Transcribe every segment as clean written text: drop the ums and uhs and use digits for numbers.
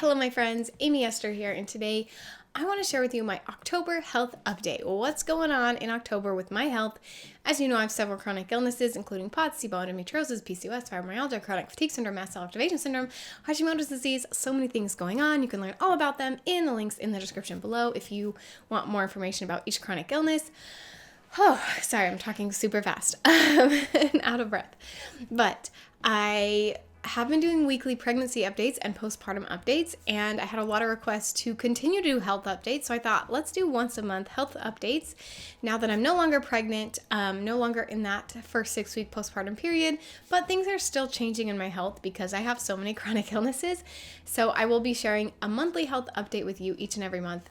Hello my friends, Aimee Esther here, and today I want to share with you my October health update. What's going on in October with my health? As you know, I have several chronic illnesses, including POTS, SIBO, endometriosis, PCOS, fibromyalgia, chronic fatigue syndrome, mast cell activation syndrome, Hashimoto's disease, so many things going on. You can learn all about them in the links in the description below if you want more information about each chronic illness. Oh, sorry, I'm talking super fast and out of breath. But I have been doing weekly pregnancy updates and postpartum updates, and I had a lot of requests to continue to do health updates, so I thought let's do once a month health updates now that I'm no longer pregnant, no longer in that first 6-week postpartum period, but things are still changing in my health because I have so many chronic illnesses. So I will be sharing a monthly health update with you each and every month,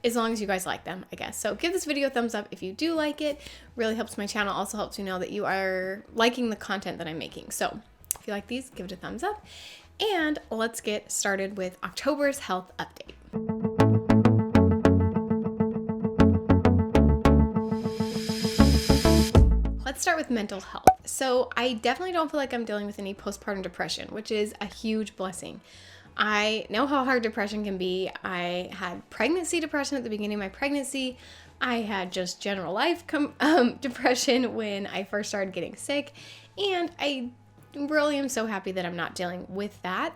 as long as you guys like them, I guess. So give this video a thumbs up if you do like it. Really helps my channel. Also helps me know that you are liking the content that I'm making. So if you like these, give it a thumbs up. And let's get started with October's health update. Let's start with mental health. So I definitely don't feel like I'm dealing with any postpartum depression, which is a huge blessing. I know how hard depression can be. I had pregnancy depression at the beginning of my pregnancy. I had just general life depression when I first started getting sick. And I really am so happy that I'm not dealing with that.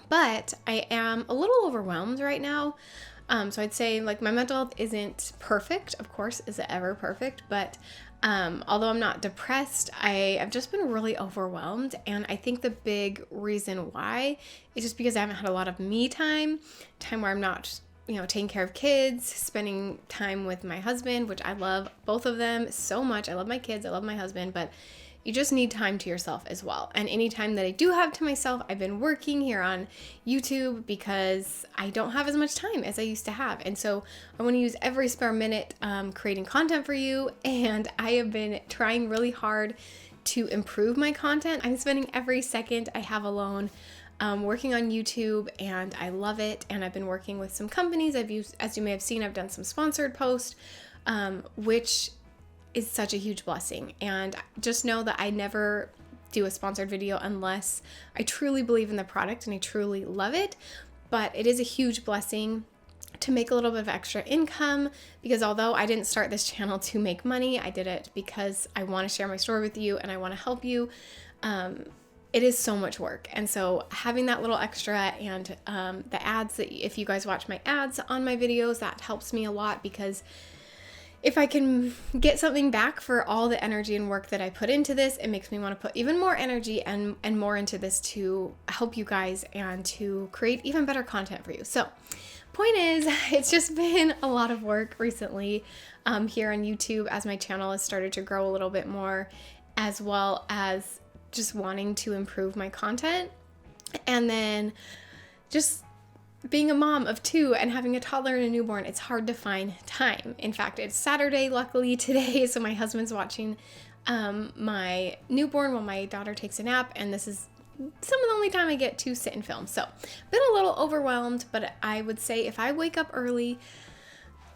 But I am a little overwhelmed right now. So I'd say like my mental health isn't perfect. Of course, is it ever perfect? But although I'm not depressed, I've just been really overwhelmed. And I think the big reason why is just because I haven't had a lot of me time where I'm not, taking care of kids, spending time with my husband, which I love both of them so much. I love my kids, I love my husband, but you just need time to yourself as well. And any time that I do have to myself, I've been working here on YouTube because I don't have as much time as I used to have. And so I want to use every spare minute creating content for you. And I have been trying really hard to improve my content. I'm spending every second I have alone working on YouTube, and I love it. And I've been working with some companies. As you may have seen, I've done some sponsored posts, which is such a huge blessing. And just know that I never do a sponsored video unless I truly believe in the product and I truly love it. But it is a huge blessing to make a little bit of extra income, because although I didn't start this channel to make money, I did it because I want to share my story with you and I want to help you. It is so much work. And so having that little extra and the ads, that if you guys watch my ads on my videos, that helps me a lot, because if I can get something back for all the energy and work that I put into this, it makes me want to put even more energy and more into this to help you guys and to create even better content for you. So point is, it's just been a lot of work recently here on YouTube as my channel has started to grow a little bit more, as well as just wanting to improve my content. And then just being a mom of 2 and having a toddler and a newborn, it's hard to find time. In fact, it's Saturday, luckily, today, so my husband's watching my newborn while my daughter takes a nap, and this is some of the only time I get to sit and film. So, been a little overwhelmed, but I would say if I wake up early,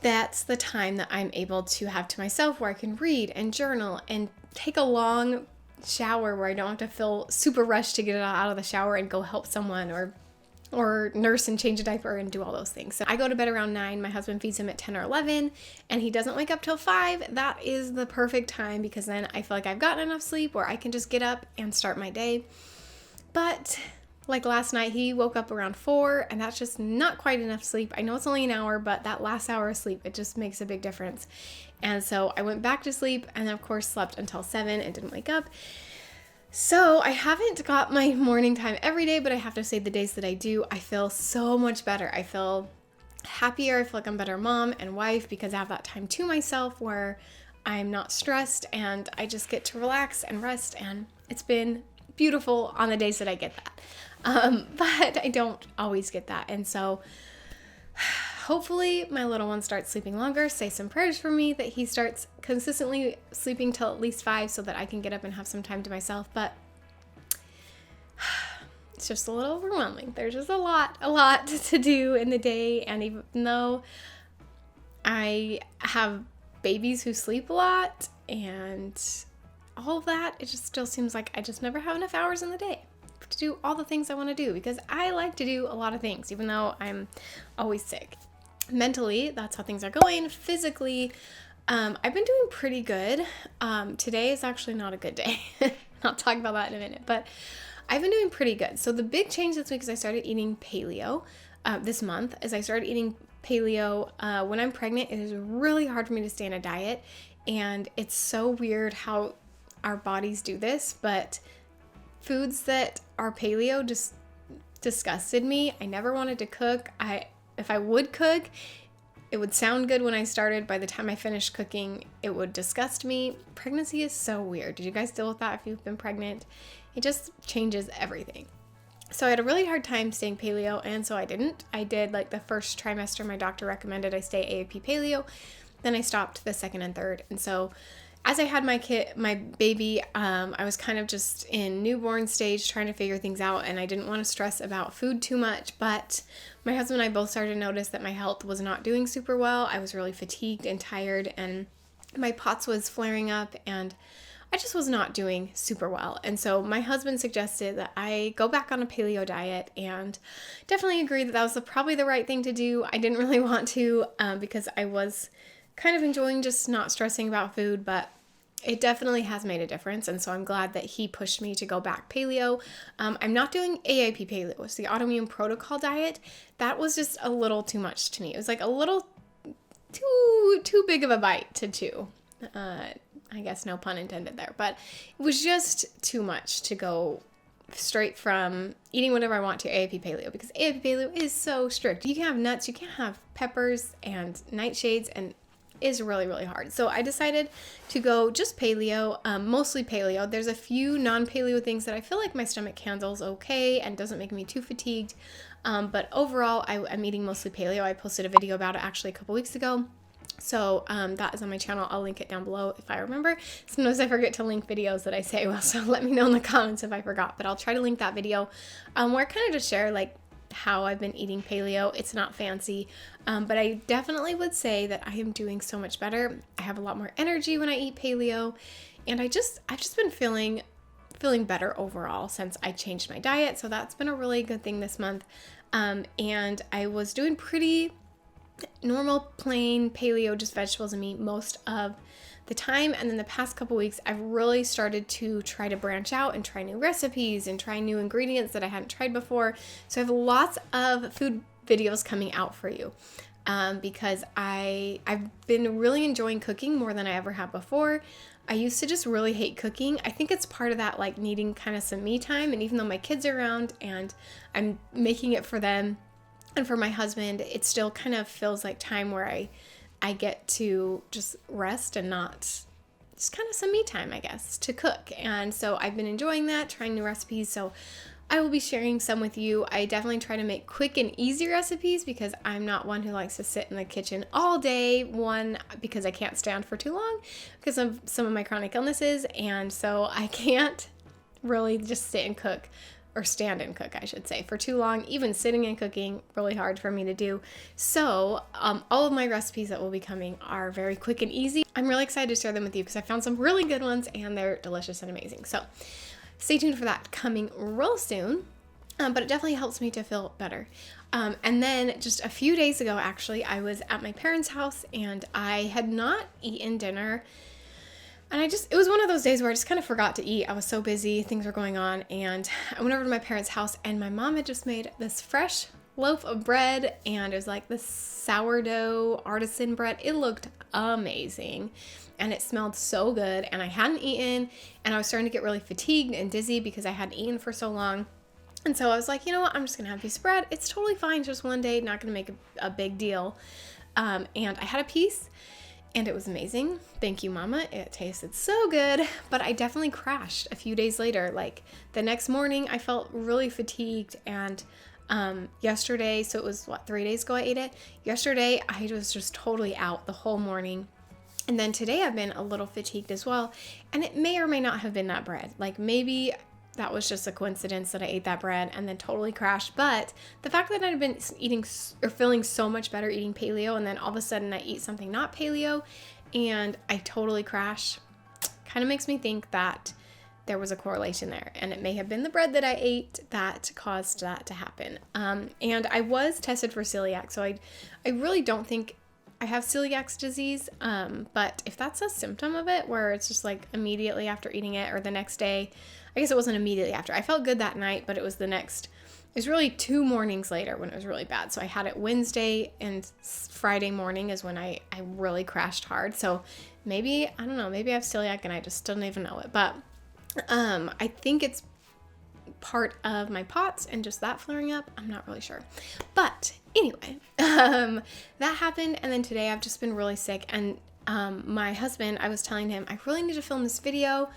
that's the time that I'm able to have to myself, where I can read and journal and take a long shower where I don't have to feel super rushed to get out of the shower and go help someone or nurse and change a diaper and do all those things. So I go to bed around 9. My husband feeds him at 10 or 11, and he doesn't wake up till 5. That is the perfect time, because then I feel like I've gotten enough sleep where I can just get up and start my day. But like last night, he woke up around 4, and that's just not quite enough sleep. I know it's only an hour, but that last hour of sleep, it just makes a big difference. And so I went back to sleep, and then of course slept until 7 and didn't wake up. So I haven't got my morning time every day, but I have to say the days that I do, I feel so much better. I feel happier. I feel like I'm a better mom and wife because I have that time to myself where I'm not stressed and I just get to relax and rest. And it's been beautiful on the days that I get that. But I don't always get that. And so hopefully my little one starts sleeping longer. Say some prayers for me that he starts consistently sleeping till at least 5 so that I can get up and have some time to myself. But it's just a little overwhelming. There's just a lot to do in the day. And even though I have babies who sleep a lot and all of that, it just still seems like I just never have enough hours in the day to do all the things I want to do, because I like to do a lot of things, even though I'm always sick. Mentally, that's how things are going. Physically, I've been doing pretty good. Today is actually not a good day. I'll talk about that in a minute, but I've been doing pretty good. So the big change this week is I started eating paleo. This month, as I started eating paleo. When I'm pregnant, it is really hard for me to stay on a diet, and it's so weird how our bodies do this, but foods that are paleo just disgusted me. I never wanted to cook. If I would cook, it would sound good when I started. By the time I finished cooking, it would disgust me. Pregnancy is so weird. Did you guys deal with that if you've been pregnant? It just changes everything. So I had a really hard time staying paleo, and so I didn't. I did like the first trimester my doctor recommended I stay AAP paleo. Then I stopped the second and third. And so as I had my baby, I was kind of just in newborn stage trying to figure things out, and I didn't want to stress about food too much, but my husband and I both started to notice that my health was not doing super well. I was really fatigued and tired, and my POTS was flaring up, and I just was not doing super well. And so my husband suggested that I go back on a paleo diet, and definitely agreed that was probably the right thing to do. I didn't really want to because I was kind of enjoying just not stressing about food, but it definitely has made a difference. And so I'm glad that he pushed me to go back paleo. I'm not doing AIP paleo. It's the autoimmune protocol diet. That was just a little too much to me. It was like a little too big of a bite to chew. I guess no pun intended there, but it was just too much to go straight from eating whatever I want to AIP paleo, because AIP paleo is so strict. You can have nuts, you can't have peppers and nightshades, and is really, really hard. So I decided to go just paleo, mostly paleo. There's a few non-paleo things that I feel like my stomach handles okay and doesn't make me too fatigued. But overall, I'm eating mostly paleo. I posted a video about it actually a couple weeks ago. So that is on my channel. I'll link it down below if I remember. Sometimes I forget to link videos that I say well, so let me know in the comments if I forgot. But I'll try to link that video where I kind of just share like how I've been eating paleo. It's not fancy, but I definitely would say that I am doing so much better. I have a lot more energy when I eat paleo, and I've just been feeling better overall since I changed my diet. So that's been a really good thing this month. And I was doing pretty normal, plain paleo, just vegetables and meat most of the time. And then the past couple weeks, I've really started to try to branch out and try new recipes and try new ingredients that I hadn't tried before. So I have lots of food videos coming out for you because I've been really enjoying cooking more than I ever have before. I used to just really hate cooking. I think it's part of that, like needing kind of some me time. And even though my kids are around and I'm making it for them and for my husband, it still kind of feels like time where I get to just rest and not, just kind of some me time, I guess, to cook. And so I've been enjoying that, trying new recipes. So I will be sharing some with you. I definitely try to make quick and easy recipes because I'm not one who likes to sit in the kitchen all day. One, because I can't stand for too long because of some of my chronic illnesses. And so I can't really just sit and cook, or stand and cook, I should say, for too long. Even sitting and cooking, really hard for me to do. So all of my recipes that will be coming are very quick and easy. I'm really excited to share them with you because I found some really good ones and they're delicious and amazing. So stay tuned for that coming real soon. But it definitely helps me to feel better. And then just a few days ago, actually, I was at my parents' house and I had not eaten dinner. And it was one of those days where I just kind of forgot to eat. I was so busy, things were going on, and I went over to my parents' house, and my mom had just made this fresh loaf of bread, and it was like this sourdough artisan bread. It looked amazing, and it smelled so good, and I hadn't eaten, and I was starting to get really fatigued and dizzy because I hadn't eaten for so long. And so I was like, you know what, I'm just going to have a piece of bread. It's totally fine, just one day, not going to make a big deal. And I had a piece. And it was amazing. Thank you, Mama. It tasted so good. But I definitely crashed a few days later. Like the next morning, I felt really fatigued. And yesterday, so it was 3 days ago I ate it. Yesterday, I was just totally out the whole morning. And then today, I've been a little fatigued as well. And it may or may not have been that bread. Like maybe that was just a coincidence that I ate that bread and then totally crashed. But the fact that I'd been eating or feeling so much better eating paleo, and then all of a sudden I eat something not paleo and I totally crash, kind of makes me think that there was a correlation there, and it may have been the bread that I ate that caused that to happen. And I was tested for celiac, so I really don't think I have celiac disease, but if that's a symptom of it, where it's just like immediately after eating it or the next day, I guess it wasn't immediately after. I felt good that night, but it was it was really 2 mornings later when it was really bad. So I had it Wednesday, and Friday morning is when I really crashed hard. So maybe, I don't know, maybe I have celiac and I just don't even know it, but I think it's part of my POTS and just that flaring up. I'm not really sure. But anyway, that happened. And then today I've just been really sick. And my husband, I was telling him, I really need to film this video,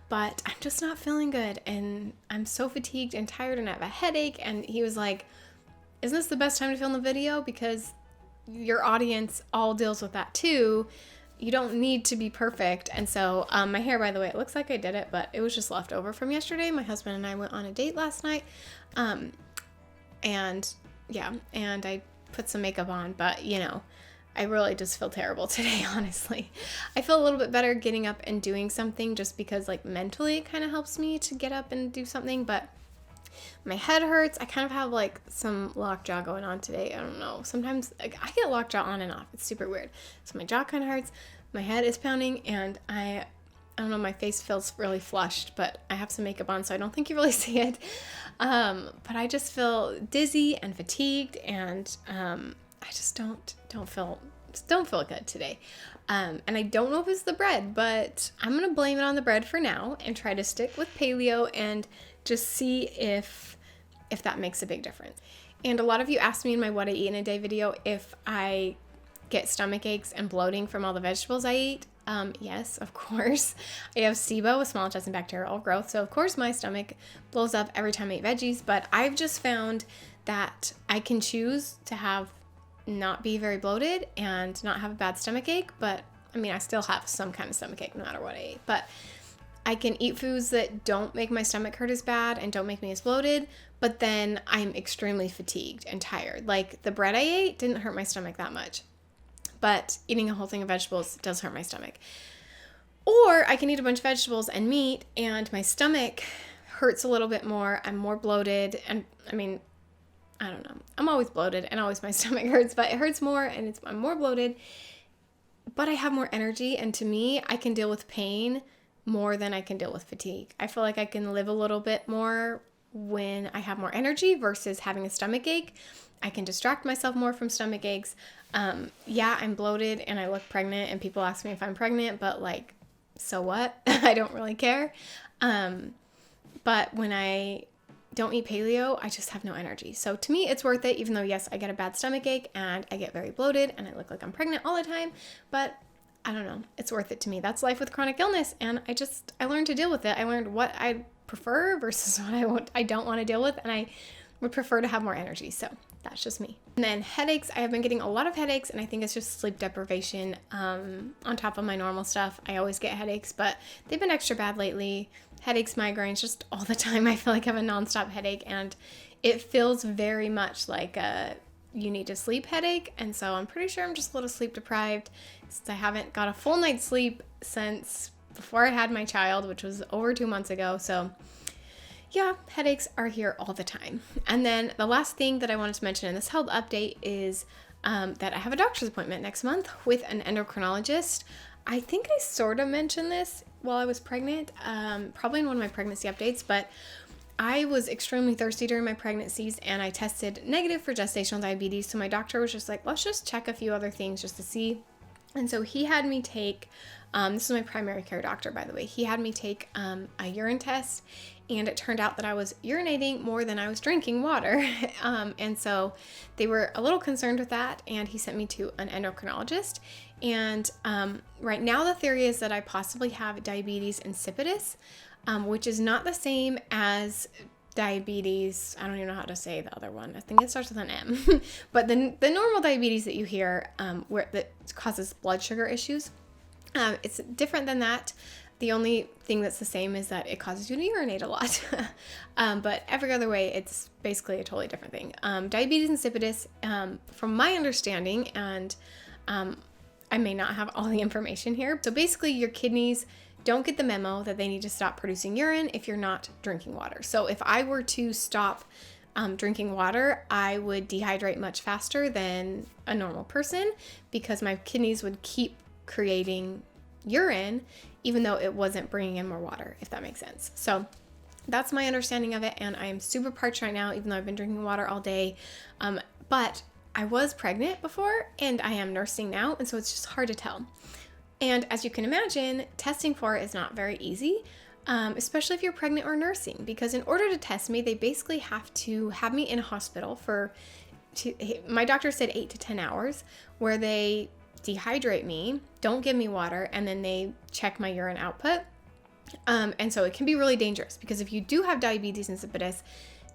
but I'm just not feeling good. And I'm so fatigued and tired and I have a headache. And he was like, isn't this the best time to film the video? Because your audience all deals with that too. You don't need to be perfect. And so my hair, by the way, it looks like I did it, but it was just left over from yesterday. My husband and I went on a date last night. And I put some makeup on, but I really just feel terrible today, honestly. I feel a little bit better getting up and doing something just because like mentally it kind of helps me to get up and do something, but my head hurts. I kind of have like some lockjaw going on today. I don't know. Sometimes I get lockjaw on and off. It's super weird. So my jaw kind of hurts. My head is pounding, and I don't know. My face feels really flushed, but I have some makeup on, so I don't think you really see it. But I just feel dizzy and fatigued, and I just don't feel good today. And I don't know if it's the bread, but I'm gonna blame it on the bread for now and try to stick with paleo and just see if that makes a big difference. And a lot of you asked me in my what I eat in a day video if I get stomach aches and bloating from all the vegetables I eat. Yes, of course. I have SIBO with small intestine bacterial growth, so of course my stomach blows up every time I eat veggies, but I've just found that I can choose to not be very bloated and not have a bad stomach ache, but I mean, I still have some kind of stomach ache no matter what I eat, but I can eat foods that don't make my stomach hurt as bad and don't make me as bloated, but then I'm extremely fatigued and tired. Like the bread I ate didn't hurt my stomach that much, but eating a whole thing of vegetables does hurt my stomach. Or I can eat a bunch of vegetables and meat and my stomach hurts a little bit more. I'm more bloated, and I mean, I don't know. I'm always bloated and always my stomach hurts, but it hurts more and I'm more bloated, but I have more energy. And to me, I can deal with pain more than I can deal with fatigue. I feel like I can live a little bit more when I have more energy versus having a stomach ache. I can distract myself more from stomach aches. Yeah, I'm bloated and I look pregnant and people ask me if I'm pregnant, but like, so what? I don't really care. But when I don't eat paleo, I just have no energy. So to me, it's worth it, even though yes, I get a bad stomach ache and I get very bloated and I look like I'm pregnant all the time, but I don't know. It's worth it to me. That's life with chronic illness. And I learned to deal with it. I learned what I prefer versus what I don't want to deal with. And I would prefer to have more energy. So that's just me. And then headaches. I have been getting a lot of headaches, and I think it's just sleep deprivation on top of my normal stuff. I always get headaches, but they've been extra bad lately. Headaches, migraines, just all the time. I feel like I have a nonstop headache, and it feels very much like you need to sleep headache. And so I'm pretty sure I'm just a little sleep deprived since I haven't got a full night's sleep since before I had my child, which was over 2 months ago. So yeah, headaches are here all the time. And then the last thing that I wanted to mention in this health update is that I have a doctor's appointment next month with an endocrinologist. I think I sort of mentioned this while I was pregnant, probably in one of my pregnancy updates, but I was extremely thirsty during my pregnancies and I tested negative for gestational diabetes. So my doctor was just like, let's just check a few other things just to see. And so he had me take, this is my primary care doctor, by the way, he had me take a urine test, and it turned out that I was urinating more than I was drinking water. And so they were a little concerned with that, and he sent me to an endocrinologist. And right now the theory is that I possibly have diabetes insipidus, which is not the same as diabetes. I don't even know how to say the other one. I think it starts with an M. But the normal diabetes that you hear that causes blood sugar issues, it's different than that. The only thing that's the same is that it causes you to urinate a lot. But every other way, it's basically a totally different thing. Diabetes insipidus, from my understanding, and I may not have all the information here. So basically your kidneys don't get the memo that they need to stop producing urine if you're not drinking water. So if I were to stop drinking water, I would dehydrate much faster than a normal person because my kidneys would keep creating urine even though it wasn't bringing in more water, if that makes sense. So that's my understanding of it, and I am super parched right now even though I've been drinking water all day. But I was pregnant before and I am nursing now, and so it's just hard to tell. And as you can imagine, testing for it is not very easy, especially if you're pregnant or nursing, because in order to test me, they basically have to have me in a hospital my doctor said 8 to 10 hours, where they dehydrate me, don't give me water, and then they check my urine output. And so it can be really dangerous because if you do have diabetes insipidus,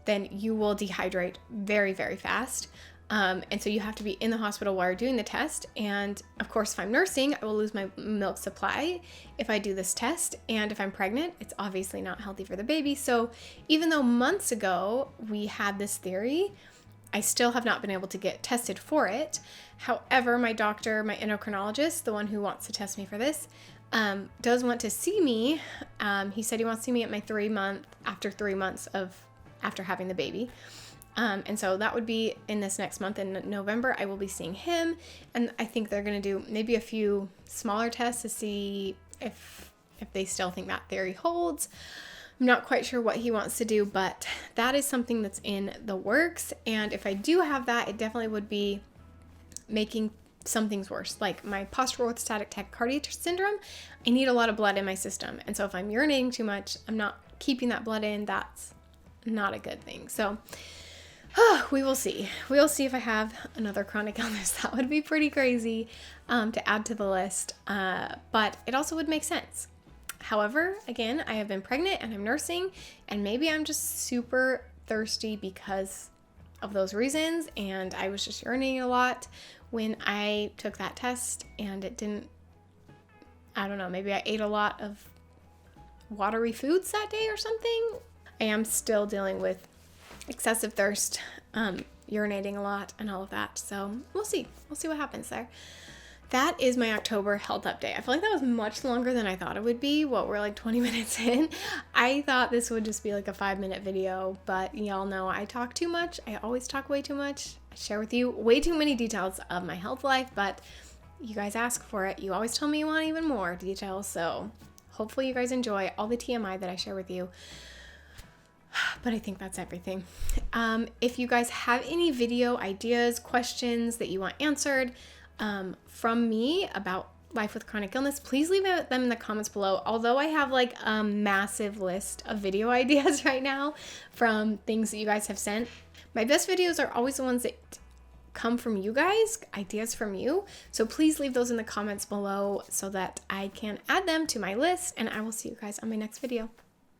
then you will dehydrate very, very fast. And so you have to be in the hospital while you're doing the test. And of course, if I'm nursing, I will lose my milk supply if I do this test. And if I'm pregnant, it's obviously not healthy for the baby. So even though months ago we had this theory, I still have not been able to get tested for it. However, my doctor, my endocrinologist, the one who wants to test me for this, does want to see me. He said he wants to see me at my after 3 months after having the baby. And so that would be in this next month in November. I will be seeing him, and I think they're going to do maybe a few smaller tests to see if they still think that theory holds. I'm not quite sure what he wants to do, but that is something that's in the works. And if I do have that, it definitely would be making some things worse. Like my postural orthostatic tachycardia syndrome, I need a lot of blood in my system. And so if I'm urinating too much, I'm not keeping that blood in, that's not a good thing. So we will see. We'll see if I have another chronic illness. That would be pretty crazy to add to the list, but it also would make sense. However, again, I have been pregnant and I'm nursing, and maybe I'm just super thirsty because of those reasons, and I was just urinating a lot when I took that test, and it didn't, I don't know, maybe I ate a lot of watery foods that day or something. I am still dealing with excessive thirst, urinating a lot and all of that, so we'll see what happens there. That is my October health update. I feel like that was much longer than I thought it would be. We're like 20 minutes in. I thought this would just be like a 5-minute video, but y'all know I talk too much. I always talk way too much. I share with you way too many details of my health life, but you guys ask for it. You always tell me you want even more details, so hopefully you guys enjoy all the TMI that I share with you. But I think that's everything. If you guys have any video ideas, questions that you want answered from me about life with chronic illness, please leave them in the comments below. Although I have like a massive list of video ideas right now from things that you guys have sent, my best videos are always the ones that come from you guys, ideas from you. So please leave those in the comments below so that I can add them to my list, and I will see you guys on my next video.